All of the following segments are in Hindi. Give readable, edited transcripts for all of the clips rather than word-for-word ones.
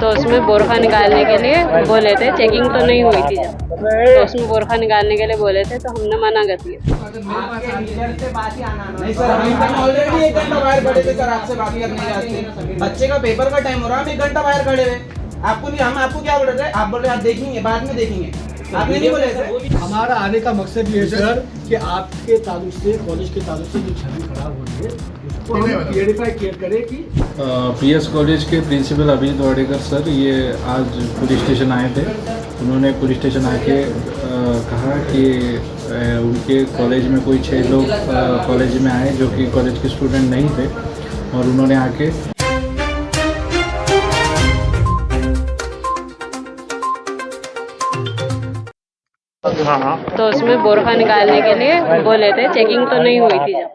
तो उसमें बोरखा निकालने के लिए बोले थे, चेकिंग तो नहीं हुई थी जब, तो उसमें बोरखा निकालने के लिए बोले थे, तो हमने मना कर दिया। नहीं सर, हम ऑलरेडी 1 घंटा बाहर खड़े थे सर, आपसे बात करने के वास्ते। बच्चे का पेपर का टाइम हो रहा है, हम 1 घंटा बाहर खड़े हुए। आपको नहीं, हम आपको क्या बोल रहे थे? आप बोल रहे आप देखेंगे, बाद में देखेंगे। आपने नहीं बोले सर। हमारा आने का मकसद ये है सर कि आपके ताल्लुक से, कॉलेज के ताल्लुक से जो छवि खराब हो रही है उसको हम क्लियरिफाई करे कि पीएस कॉलेज के प्रिंसिपल अभिजीत वाडेकर सर ये आज पुलिस स्टेशन आए थे। उन्होंने पुलिस स्टेशन आके कहा कि उनके कॉलेज में कोई 6 लोग कॉलेज में आए जो कि कॉलेज के स्टूडेंट नहीं थे, और उन्होंने आके तो उसमें बोरखा निकालने के लिए बोले थे, चेकिंग तो नहीं हुई थी जब,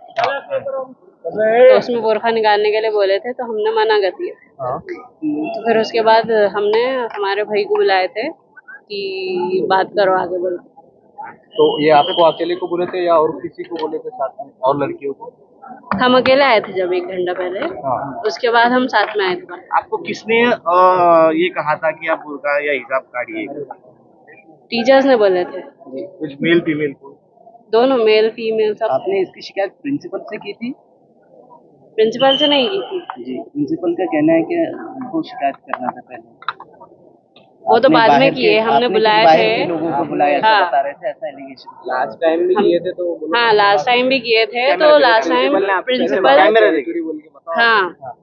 तो उसमें बोरखा निकालने के लिए बोले थे, तो हमने मना कर दिया। तो फिर उसके बाद हमने हमारे भाई को बुलाए थे कि बात करो आगे बोलो। तो ये आपको अकेले को बोले थे या और किसी को बोले थे साथ में, और लड़कियों को? हम अकेले आए थे जब 1 घंटा पहले, उसके बाद हम साथ में आए थे। आपको किसने ये कहा था कि आप बुर्का या हिजाब काढ़िए? टीचर्स ने बोले थे, कुछ मेल फीमेल को? दोनों, मेल फीमेल सब। आपने इसकी शिकायत प्रिंसिपल से की थी? प्रिंसिपल से नहीं की थी जी, प्रिंसिपल का कहना है कि उनको शिकायत करना था पहले। वो तो बाद में किए, हमने बुलाए थे लोगों को बुलाया था, बता रहे थे ऐसा एलिगेशन। लास्ट टाइम भी किए थे तो हाँ, लास्ट टाइम भी किए थे, तो लास्ट टाइम प्रिंसिपल, हाँ,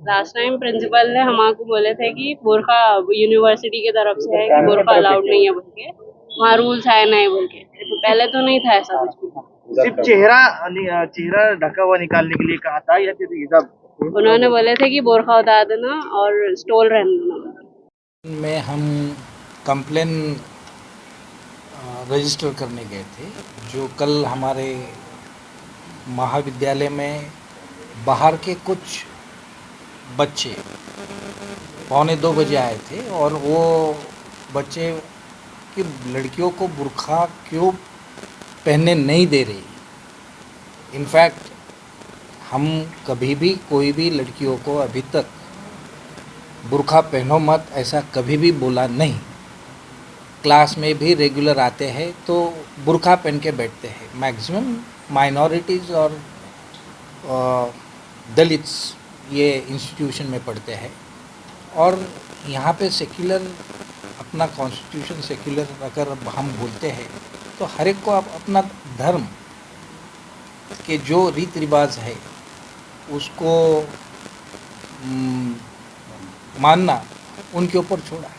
लास्ट टाइम प्रिंसिपल ने हमको बोले थे कि बोरखा यूनिवर्सिटी की तरफ से है कि बोरखा अलाउड नहीं है बोल के, वहाँ रूल्स है नहीं बोल के। पहले तो नहीं था ऐसा कुछ भी। सिर्फ चेहरा ढका हुआ निकालने के लिए कहा था या फिर हिजाब? उन्होंने बोले थे कि बोरखा उतार देना और स्टोल रहने देना। में हम कंप्लेन रजिस्टर करने गए थे, जो कल हमारे महाविद्यालय में बाहर के कुछ बच्चे 1:45 बजे आए थे, और वो बच्चे कि लड़कियों को बुर्खा क्यों पहनने नहीं दे रही। इनफैक्ट हम कभी भी कोई भी लड़कियों को अभी तक बुर्खा पहनो मत ऐसा कभी भी बोला नहीं। क्लास में भी रेगुलर आते हैं तो बुर्खा पहन के बैठते हैं। मैक्सिमम माइनॉरिटीज़ और दलित्स ये इंस्टीट्यूशन में पढ़ते हैं, और यहाँ पे सेक्युलर, अपना कॉन्स्टिट्यूशन सेक्युलर अगर हम बोलते हैं तो हर एक को अपना धर्म के जो रीति रिवाज है उसको मानना उनके ऊपर छोड़ा है।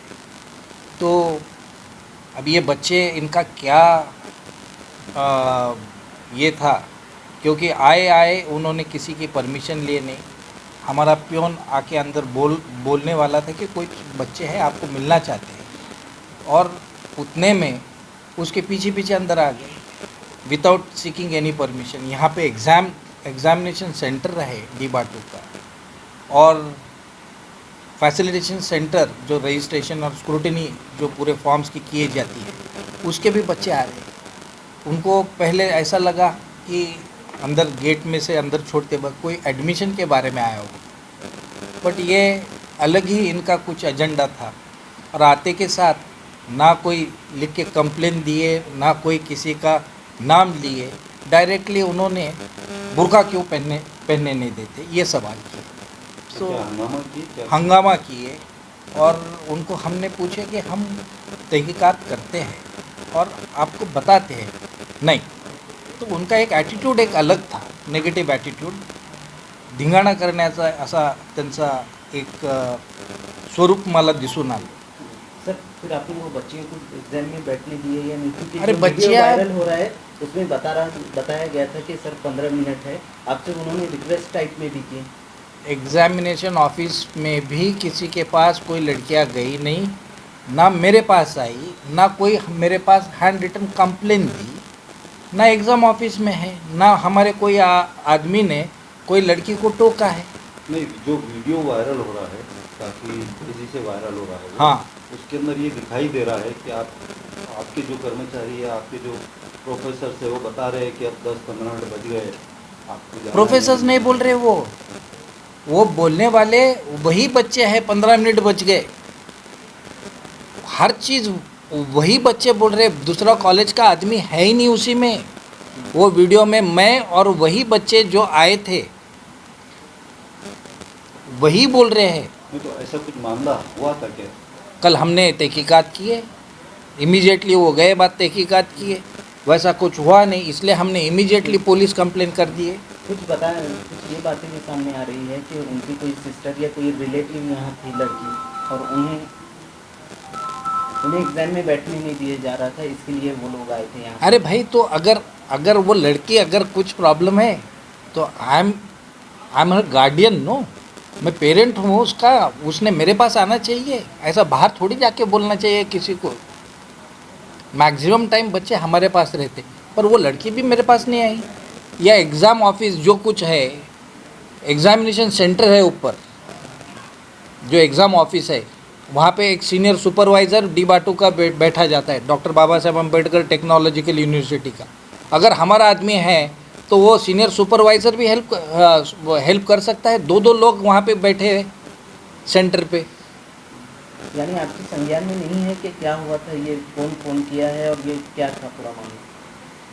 तो अब ये बच्चे, इनका क्या ये था, क्योंकि आए उन्होंने किसी की परमिशन लिए नहीं। हमारा प्योन आके अंदर बोलने वाला था कि कोई बच्चे हैं आपको मिलना चाहते हैं, और उतने में उसके पीछे अंदर आ गए विदाउट सीकिंग एनी परमिशन। यहाँ पे एग्जामिनेशन सेंटर रहे D-BATU का, और फैसिलिटेशन सेंटर जो रजिस्ट्रेशन और स्क्रूटिनी जो पूरे फॉर्म्स की किए जाती है, उसके भी बच्चे आ रहे हैं। उनको पहले ऐसा लगा कि अंदर गेट में से अंदर छोड़ते वक्त कोई एडमिशन के बारे में आया होगा, बट ये अलग ही इनका कुछ एजेंडा था। और आते के साथ ना कोई लिख के कंप्लेन दिए, ना कोई किसी का नाम लिए, डायरेक्टली उन्होंने बुर्का क्यों पहनने नहीं देते ये सवाल किए। तो हंगामा किए, और उनको हमने पूछे कि हम तहकीकात करते हैं और आपको बताते हैं, नहीं। तो उनका एक ॲटिट्यूड एक अलग था, नेगेटिव्ह ॲटिट्यूड, धिंगाणा करण्याचा असा त्यांचा एक स्वरूप मला दिसून आलं। सर, फिर आपने वो बच्चे को एग्जाम में बैठने दिए या नहीं? क्योंकि अरे वीडियो बच्चियाँ, वायरल हो रहा है उसमें बताया गया था कि सर 15 मिनट है, आपसे उन्होंने रिक्वेस्ट टाइप में भी की। एग्जामिनेशन ऑफिस में भी किसी के पास कोई लड़कियां गई नहीं, ना मेरे पास आई, ना कोई मेरे पास हैंड रिटन कंप्लेन दी, ना एग्ज़ाम ऑफिस में है, ना हमारे कोई आदमी ने कोई लड़की को टोका है। नहीं, जो वीडियो वायरल हो रहा है, काफ़ी तेज़ी से वायरल हो रहा है, हाँ, उसके अंदर ये दिखाई दे रहा है कि आपके जो कर्मचारी है, आपके जो प्रोफेसर है, वो बता रहे हैं कि अब 10-15 मिनट बज गए। प्रोफेसर्स नहीं बोल रहे, वो बोलने वाले वही बच्चे हैं, 15 मिनट बच गए। हर चीज़ वही बच्चे बोल रहे, दूसरा कॉलेज का आदमी है ही नहीं उसी में। वो वीडियो में मैं और वही बच्चे जो आए थे वही बोल रहे हैं। नहीं तो ऐसा कुछ मामला हुआ था क्या? कल हमने तहकीकात किए, इमीडिएटली वो गए बाद तहकीकात किए, वैसा कुछ हुआ नहीं, इसलिए हमने इमीडिएटली पुलिस कंप्लेन कर दिए। कुछ कुछ ये बातें भी सामने आ रही है कि उनकी कोई सिस्टर या कोई रिलेटिव यहाँ थी लड़की, और उन्हें एग्जाम में बैठने नहीं दिया जा रहा था, इसके लिए वो लोग आए थे यहाँ। अरे भाई, तो अगर वो लड़की अगर कुछ प्रॉब्लम है तो I am her guardian, no, मैं पेरेंट हूँ उसका, उसने मेरे पास आना चाहिए। ऐसा बाहर थोड़ी जाके बोलना चाहिए किसी को। मैक्सिमम टाइम बच्चे हमारे पास रहते, पर वो लड़की भी मेरे पास नहीं आई। या एग्ज़ाम ऑफिस जो कुछ है, एग्ज़ामिनेशन सेंटर है ऊपर, जो एग्ज़ाम ऑफिस है, वहाँ पे एक सीनियर सुपरवाइज़र डी-बाटू का बैठा जाता है, doctor Baba Saheb Ambedkar technological university का। अगर हमारा आदमी है तो वो सीनियर सुपरवाइज़र भी हेल्प कर सकता है। दो लोग वहाँ पे बैठे हैं सेंटर पे। यानी आपके संज्ञान में नहीं है कि क्या हुआ था, ये कौन फोन किया है और ये क्या था पूरा मामला?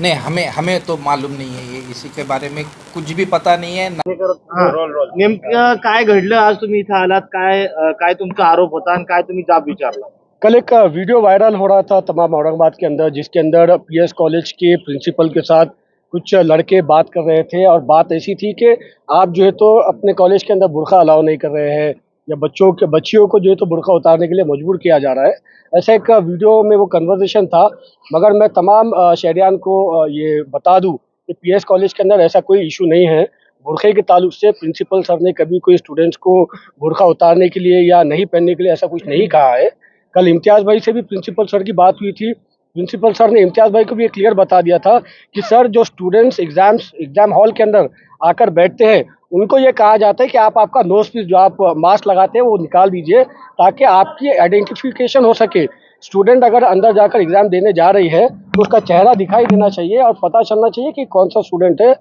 नहीं, हमें तो मालूम नहीं है, ये इसी के बारे में कुछ भी पता नहीं है। नेमकं काय घडलं? आज तुम्ही इथं आलात, काय तुमचा आरोप होता आणि काय तुम्ही जाब विचारला? कल एक वीडियो वायरल हो रहा था तमाम औरंगाबाद के अंदर, जिसके अंदर पीएस कॉलेज के प्रिंसिपल के साथ कुछ लड़के बात कर रहे थे, और बात ऐसी थी कि आप जो है तो अपने कॉलेज के अंदर बुर्का अलाउ नहीं कर रहे हैं, या बच्चियों को जो है तो बुर्का उतारने के लिए मजबूर किया जा रहा है। ऐसा एक वीडियो में वो कन्वर्सेशन था। मगर मैं तमाम शहरियान को ये बता दूं कि पीएस कॉलेज के अंदर ऐसा कोई इशू नहीं है। बुरखे के ताल्लुक से प्रिंसिपल सर ने कभी कोई स्टूडेंट्स को बुर्का उतारने के लिए या नहीं पहनने के लिए ऐसा कुछ नहीं कहा है। कल इम्तियाज़ भाई से भी प्रिंसिपल सर की बात हुई थी। प्रिंसिपल सर ने इम्तियाज़ भाई को भी ये क्लियर बता दिया था कि सर, जो स्टूडेंट्स एग्ज़ाम हॉल के अंदर आकर बैठते हैं उनको ये कहा जाता है कि आप आपका नोज पीस जो आप मास्क लगाते हैं वो निकाल दीजिए, ताकि आपकी आइडेंटिफिकेशन हो सके। स्टूडेंट अगर अंदर जाकर एग्ज़ाम देने जा रही है तो उसका चेहरा दिखाई देना चाहिए और पता चलना चाहिए कि कौन सा स्टूडेंट है।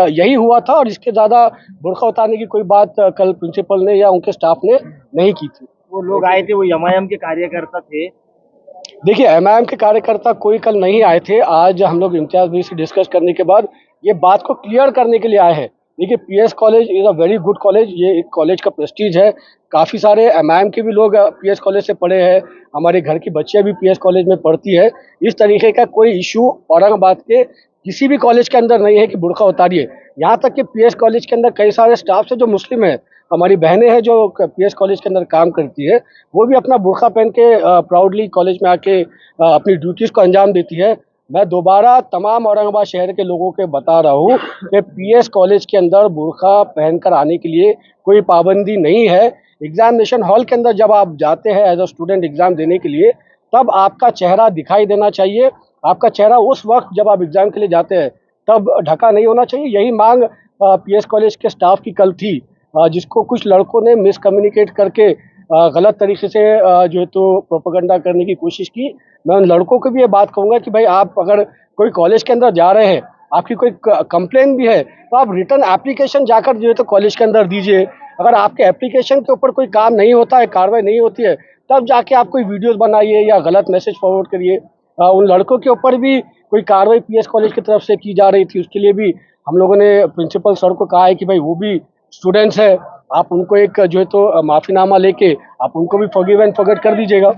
यही हुआ था, और इसके ज़्यादा बुर्का उतारने की कोई बात कल प्रिंसिपल ने या उनके स्टाफ ने नहीं की थी। वो लोग आए थे, वो एमआईएम के कार्यकर्ता थे। देखिए, एमआईएम के कार्यकर्ता कोई कल नहीं आए थे। आज हम लोग इम्तियाज़ भाई से डिस्कस करने के बाद ये बात को क्लियर करने के लिए आए हैं। देखिए, PS college is a very good college, ये एक कॉलेज का प्रेस्टीज है। काफ़ी सारे एमआईएम के भी लोग पीएस कॉलेज से पढ़े हैं, हमारे घर की बच्चियाँ भी पीएस कॉलेज में पढ़ती है। इस तरीके का कोई इशू औरंगाबाद के किसी भी कॉलेज के अंदर नहीं है कि बुर्का उतारिए। यहाँ तक कि पीएस कॉलेज के अंदर कई सारे स्टाफ है जो मुस्लिम है, हमारी बहनें हैं जो पीएस कॉलेज के अंदर काम करती है, वो भी अपना बुर्का पहन के प्राउडली कॉलेज में आके अपनी ड्यूटीज़ को अंजाम देती है। मैं दोबारा तमाम औरंगाबाद शहर के लोगों के बता रहा हूँ कि पीएस कॉलेज के अंदर बुर्का पहनकर आने के लिए कोई पाबंदी नहीं है। एग्जामिनेशन हॉल के अंदर जब आप जाते हैं एज अ स्टूडेंट एग्ज़ाम देने के लिए, तब आपका चेहरा दिखाई देना चाहिए। आपका चेहरा उस वक्त जब आप एग्ज़ाम के लिए जाते हैं तब ढका नहीं होना चाहिए। यही मांग पीएस कॉलेज के स्टाफ की कल थी, जिसको कुछ लड़कों ने मिसकम्युनिकेट करके गलत तरीके से जो है तो प्रोपेगेंडा करने की कोशिश की। मैं उन लड़कों को भी ये बात कहूँगा कि भाई, आप अगर कोई कॉलेज के अंदर जा रहे हैं, आपकी कोई कंप्लेन भी है तो आप रिटर्न एप्लीकेशन जाकर जो है तो कॉलेज के अंदर दीजिए। अगर आपके एप्लीकेशन के ऊपर कोई काम नहीं होता है, कार्रवाई नहीं होती है, तब जाके आप कोई वीडियोज़ बनाइए या गलत मैसेज फॉरवर्ड करिए। उन लड़कों के ऊपर भी कोई कार्रवाई पीएस कॉलेज की तरफ से की जा रही थी, उसके लिए भी हम लोगों ने प्रिंसिपल सर को कहा है कि भाई, वो भी स्टूडेंट्स है, आप उनको एक जो है तो माफ़ीनामा लेके आप उनको भी फॉरगिव एंड फॉरगेट कर दीजिएगा।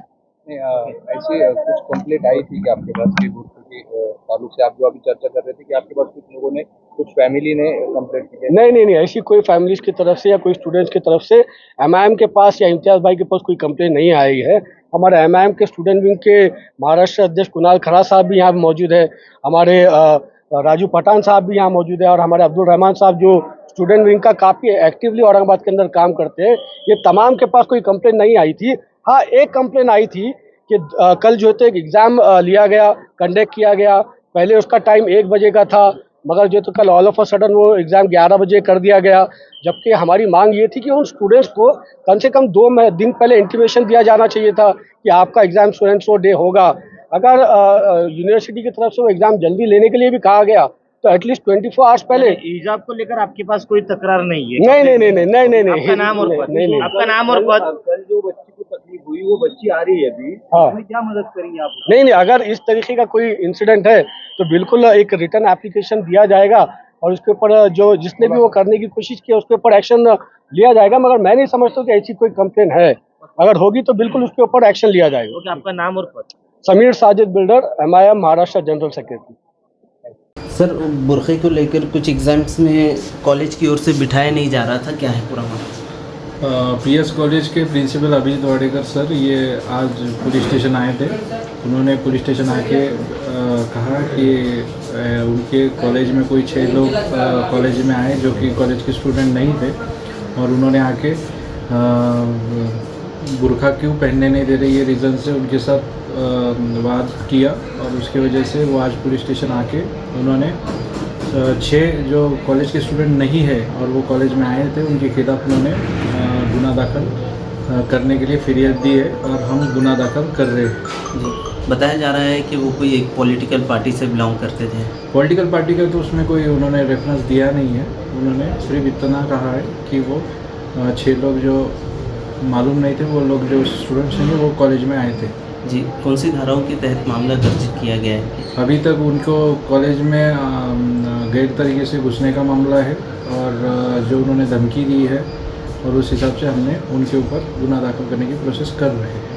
ऐसे कुछ कंप्लेंट आई थी कि आपके पास के बुर्के के ताल्लुक से, आप जो अभी चर्चा कर रहे थे कि आपके पास कुछ लोगों ने, कुछ फैमिली ने कंप्लेंट की है? नहीं, ऐसी कोई फैमिलीज़ की तरफ से या कोई स्टूडेंट्स की तरफ से एमआईएम के पास या इम्तियाज़ भाई के पास कोई कंप्लेंट नहीं आई है। हमारे एमआईएम के स्टूडेंट विंग के महाराष्ट्र अध्यक्ष कुणाल खरा साहब भी यहाँ मौजूद है, हमारे राजू पठान साहब भी यहाँ मौजूद है, और हमारे अब्दुल रहमान साहब जो स्टूडेंट विंग का काफ़ी एक्टिवली औरंगाबाद के अंदर काम करते हैं। ये तमाम के पास कोई कंप्लेंट नहीं आई थी। हाँ, एक कंप्लेंट आई थी कि कल जो है तो एक एग्ज़ाम लिया गया, कंडक्ट किया गया। पहले उसका टाइम 1 बजे का था, मगर जो तो कल ऑल ऑफ अ सडन वो एग्ज़ाम 11 बजे कर दिया गया। जबकि हमारी मांग ये थी कि उन स्टूडेंट्स को कम से कम 2 दिन पहले इंटीमेशन दिया जाना चाहिए था कि आपका exam so and so day होगा। अगर यूनिवर्सिटी की तरफ से वो एग्ज़ाम जल्दी लेने के लिए भी कहा गया तो एटलीस्ट 24 आवर्स पहले। हिजाब को लेकर आपके पास कोई तकरार नहीं है? नहीं। आपका नाम और पद? कल जो बच्ची को तकलीफ हुई वो बच्ची आ रही है अभी, हाँ। उसमें क्या मदद करेंगे आप? नहीं, अगर इस तरीके का कोई इंसिडेंट है तो बिल्कुल एक रिटर्न एप्लीकेशन दिया जाएगा और उसके ऊपर जो जिसने भी वो करने की कोशिश की उसके ऊपर एक्शन लिया जाएगा। मगर मैं नहीं समझता कि ऐसी कोई कंप्लेन है, अगर होगी तो बिल्कुल उसके ऊपर एक्शन लिया जाएगा। ओके, आपका नाम और पद? Sameer Sajid builder, MIM Maharashtra general secretary. Sir, बुरखे को लेकर कुछ एग्जाम्स में कॉलेज की ओर से बिठाया नहीं जा रहा था, क्या है पूरा मामला? PS कॉलेज के प्रिंसिपल अभिजीत वाडेकर सर ये आज पुलिस स्टेशन आए थे। उन्होंने पुलिस स्टेशन आके कहा कि उनके कॉलेज में कोई 6 लोग कॉलेज में आए जो कि कॉलेज के स्टूडेंट नहीं थे, और उन्होंने आके बुरखा क्यों पहनने नहीं दे रहे ये रीज़न से उनके साथ वाद किया, और उसकी वजह से वो आज पुलिस स्टेशन आके उन्होंने 6 जो कॉलेज के स्टूडेंट नहीं है और वो कॉलेज में आए थे उनके खिलाफ उन्होंने गुनाह दाखिल करने के लिए फिरियाद दी है और हम गुनाह दाखिल कर रहे हैं। जी, बताया जा रहा है कि वो कोई एक पॉलिटिकल पार्टी से बिलोंग करते थे। पॉलिटिकल पार्टी का तो उसमें कोई उन्होंने रेफरेंस दिया नहीं है। उन्होंने सिर्फ इतना कहा है कि वो 6 लोग जो मालूम नहीं थे, वो लोग जो स्टूडेंट्स हैं वो कॉलेज में आए थे। जी, कौन सी धाराओं के तहत मामला दर्ज किया गया है? अभी तक उनको कॉलेज में गैर तरीके से घुसने का मामला है और जो उन्होंने धमकी दी है, और उस हिसाब से हमने उनके ऊपर गुनाह दाखिल करने की प्रोसेस कर रहे हैं।